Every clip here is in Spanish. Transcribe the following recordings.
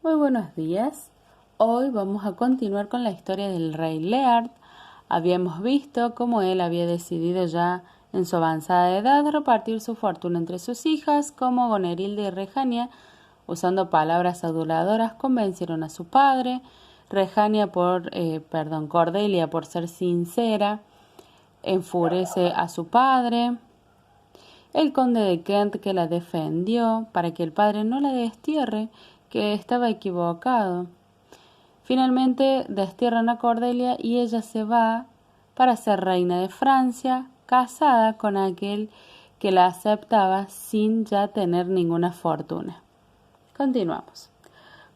Muy buenos días. Hoy vamos a continuar con la historia del rey Lear. Habíamos visto cómo él había decidido ya en su avanzada edad repartir su fortuna entre sus hijas, como Gonerilda y Rejania, usando palabras aduladoras, convencieron a su padre. Cordelia por ser sincera, enfurece a su padre. El conde de Kent que la defendió para que el padre no la destierre, que estaba equivocado. Finalmente destierran a Cordelia y ella se va para ser reina de Francia, casada con aquel que la aceptaba sin ya tener ninguna fortuna. Continuamos.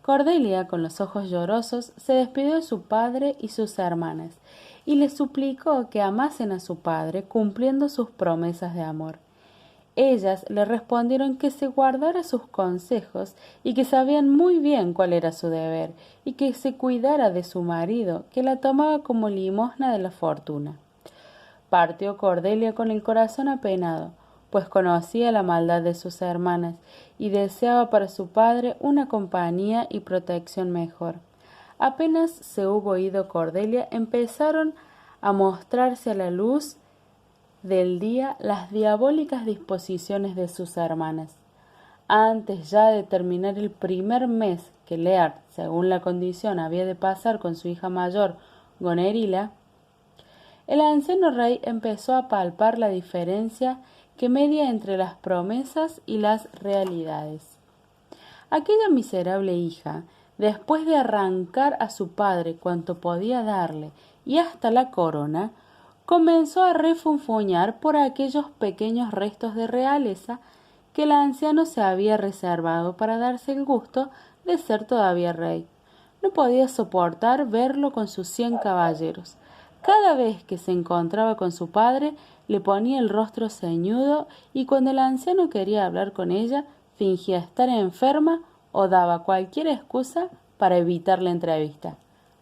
Cordelia, con los ojos llorosos, se despidió de su padre y sus hermanas, y les suplicó que amasen a su padre, cumpliendo sus promesas de amor. Ellas le respondieron que se guardara sus consejos y que sabían muy bien cuál era su deber, y que se cuidara de su marido, que la tomaba como limosna de la fortuna. Partió Cordelia con el corazón apenado, pues conocía la maldad de sus hermanas y deseaba para su padre una compañía y protección mejor. Apenas se hubo ido Cordelia, empezaron a mostrarse a la luz del día las diabólicas disposiciones de sus hermanas. Antes ya de terminar el primer mes que Lear, según la condición, había de pasar con su hija mayor, Gonerila, el anciano rey empezó a palpar la diferencia que media entre las promesas y las realidades. Aquella miserable hija, después de arrancar a su padre cuanto podía darle y hasta la corona, comenzó a refunfuñar por aquellos pequeños restos de realeza que el anciano se había reservado para darse el gusto de ser todavía rey. No podía soportar verlo con sus 100 caballeros. Cada vez que se encontraba con su padre, le ponía el rostro ceñudo y cuando el anciano quería hablar con ella, fingía estar enferma o daba cualquier excusa para evitar la entrevista.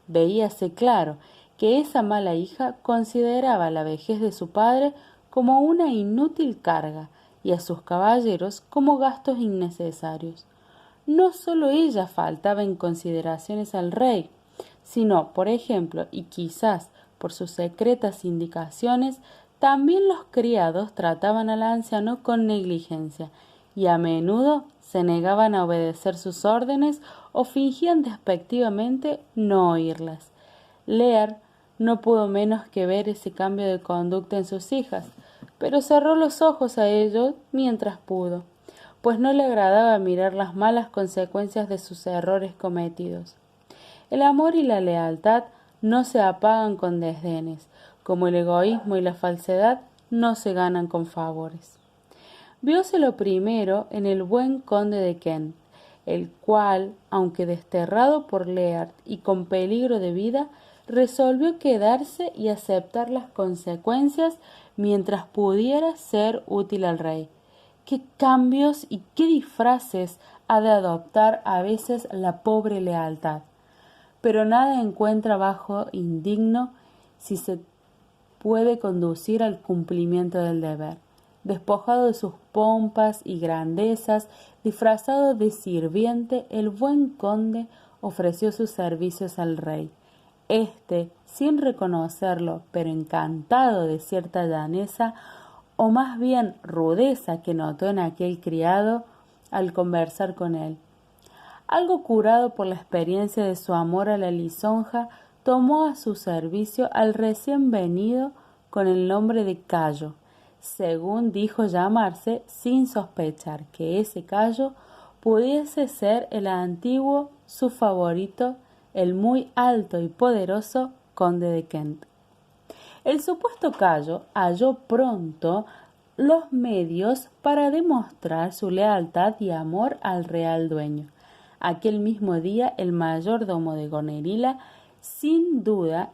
Veíase claro que esa mala hija consideraba la vejez de su padre como una inútil carga y a sus caballeros como gastos innecesarios. No sólo ella faltaba en consideraciones al rey, sino, por ejemplo, y quizás por sus secretas indicaciones, también los criados trataban al anciano con negligencia y a menudo se negaban a obedecer sus órdenes o fingían despectivamente no oírlas. Lear no pudo menos que ver ese cambio de conducta en sus hijas, pero cerró los ojos a ello mientras pudo, pues no le agradaba mirar las malas consecuencias de sus errores cometidos. El amor y la lealtad no se apagan con desdenes, como el egoísmo y la falsedad no se ganan con favores. Vióselo primero en el buen conde de Kent, el cual, aunque desterrado por Lear y con peligro de vida, resolvió quedarse y aceptar las consecuencias mientras pudiera ser útil al rey. Qué cambios y qué disfraces ha de adoptar a veces la pobre lealtad. Pero nada encuentra bajo indigno si se puede conducir al cumplimiento del deber. Despojado de sus pompas y grandezas, disfrazado de sirviente, el buen conde ofreció sus servicios al rey. Este, sin reconocerlo, pero encantado de cierta llaneza, o más bien rudeza que notó en aquel criado al conversar con él. Algo curado por la experiencia de su amor a la lisonja, tomó a su servicio al recién venido con el nombre de Cayo, según dijo llamarse, sin sospechar que ese Cayo pudiese ser el antiguo su favorito, el muy alto y poderoso conde de Kent. El supuesto Cayo halló pronto los medios para demostrar su lealtad y amor al real dueño. Aquel mismo día el mayordomo de Gonerila, sin duda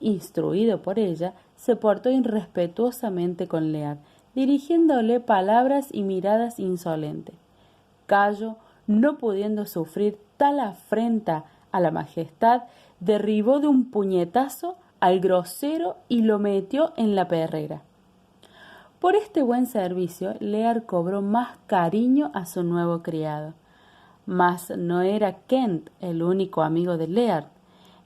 instruido por ella, se portó irrespetuosamente con Lear, dirigiéndole palabras y miradas insolentes. Cayo, no pudiendo sufrir tal afrenta a la majestad, derribó de un puñetazo al grosero y lo metió en la perrera. Por este buen servicio, Lear cobró más cariño a su nuevo criado. Mas no era Kent el único amigo de Lear.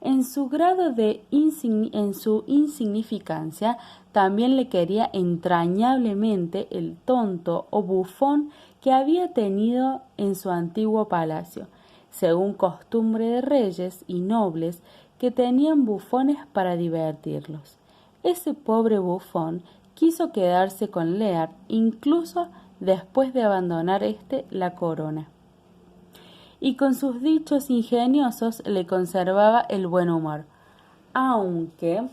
En su grado de en su insignificancia, también le quería entrañablemente el tonto o bufón que había tenido en su antiguo palacio, según costumbre de reyes y nobles que tenían bufones para divertirlos. Ese pobre bufón quiso quedarse con Lear incluso después de abandonar la corona, y con sus dichos ingeniosos le conservaba el buen humor, aunque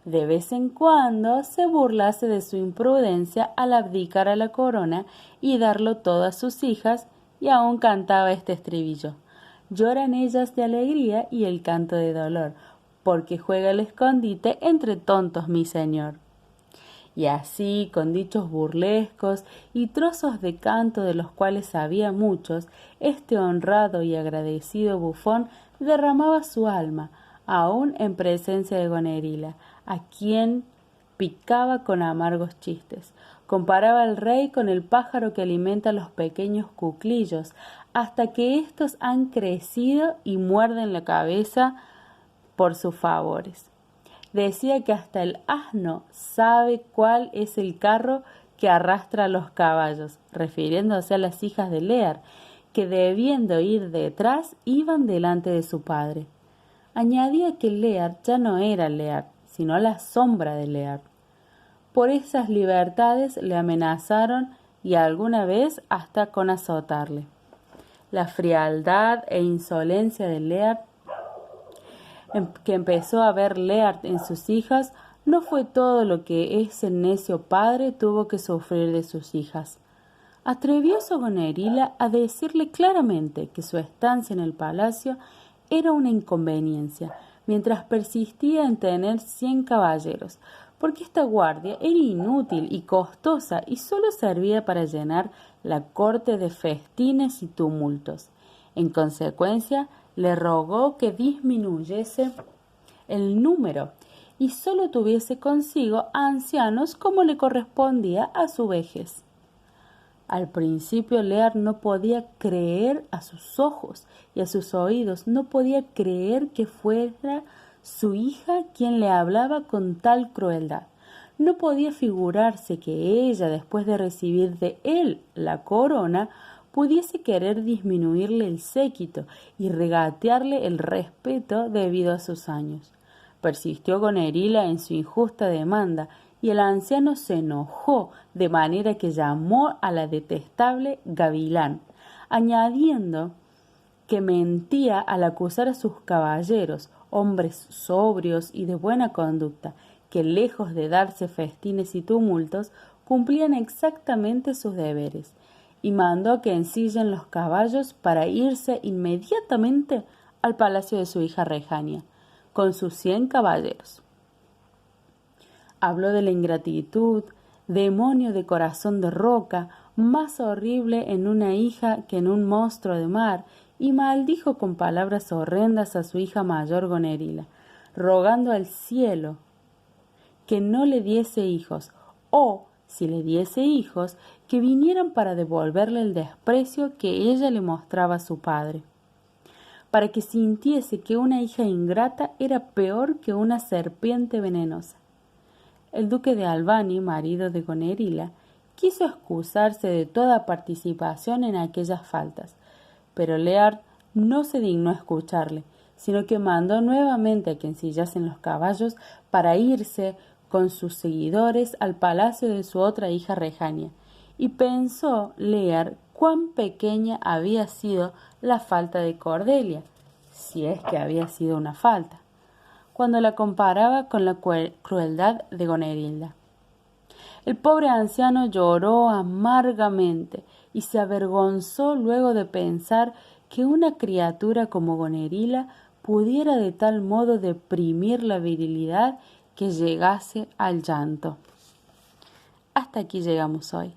de vez en cuando se burlase de su imprudencia al abdicar a la corona y darlo todo a sus hijas, y aún cantaba este estribillo: lloran ellas de alegría y el canto de dolor, porque juega el escondite entre tontos mi señor. Y así, con dichos burlescos y trozos de canto de los cuales sabía muchos, este honrado y agradecido bufón derramaba su alma, aun en presencia de Gonerila, a quien picaba con amargos chistes. Comparaba al rey con el pájaro que alimenta a los pequeños cuclillos, hasta que éstos han crecido y muerden la cabeza por sus favores. Decía que hasta el asno sabe cuál es el carro que arrastra a los caballos, refiriéndose a las hijas de Lear, que debiendo ir detrás, iban delante de su padre. Añadía que Lear ya no era Lear, sino la sombra de Lear. Por esas libertades le amenazaron y alguna vez hasta con azotarle. La frialdad e insolencia de Lear que empezó a ver Lear en sus hijas no fue todo lo que ese necio padre tuvo que sufrir de sus hijas. Atrevióse Gonerila a decirle claramente que su estancia en el palacio era una inconveniencia, mientras persistía en tener 100 caballeros, porque esta guardia era inútil y costosa y sólo servía para llenar la corte de festines y tumultos. En consecuencia, le rogó que disminuyese el número y sólo tuviese consigo a ancianos como le correspondía a su vejez. Al principio Lear no podía creer a sus ojos y a sus oídos, no podía creer que fuera su hija quien le hablaba con tal crueldad. No podía figurarse que ella, después de recibir de él la corona, pudiese querer disminuirle el séquito y regatearle el respeto debido a sus años. Persistió Gonerila en su injusta demanda, y el anciano se enojó de manera que llamó a la detestable gavilán, añadiendo que mentía al acusar a sus caballeros, hombres sobrios y de buena conducta, que lejos de darse festines y tumultos, cumplían exactamente sus deberes, y mandó que ensillen los caballos para irse inmediatamente al palacio de su hija Rejania, con sus 100 caballeros. Habló de la ingratitud, demonio de corazón de roca, más horrible en una hija que en un monstruo de mar, y maldijo con palabras horrendas a su hija mayor Gonerila, rogando al cielo que no le diese hijos, o, si le diese hijos, que vinieran para devolverle el desprecio que ella le mostraba a su padre, para que sintiese que una hija ingrata era peor que una serpiente venenosa. El duque de Albany, marido de Gonerila, quiso excusarse de toda participación en aquellas faltas, pero Lear no se dignó escucharle, sino que mandó nuevamente a que ensillasen los caballos para irse con sus seguidores al palacio de su otra hija Rejania, y pensó Lear cuán pequeña había sido la falta de Cordelia, si es que había sido una falta, cuando la comparaba con la crueldad de Gonerilda. El pobre anciano lloró amargamente y se avergonzó luego de pensar que una criatura como Gonerila pudiera de tal modo deprimir la virilidad que llegase al llanto. Hasta aquí llegamos hoy.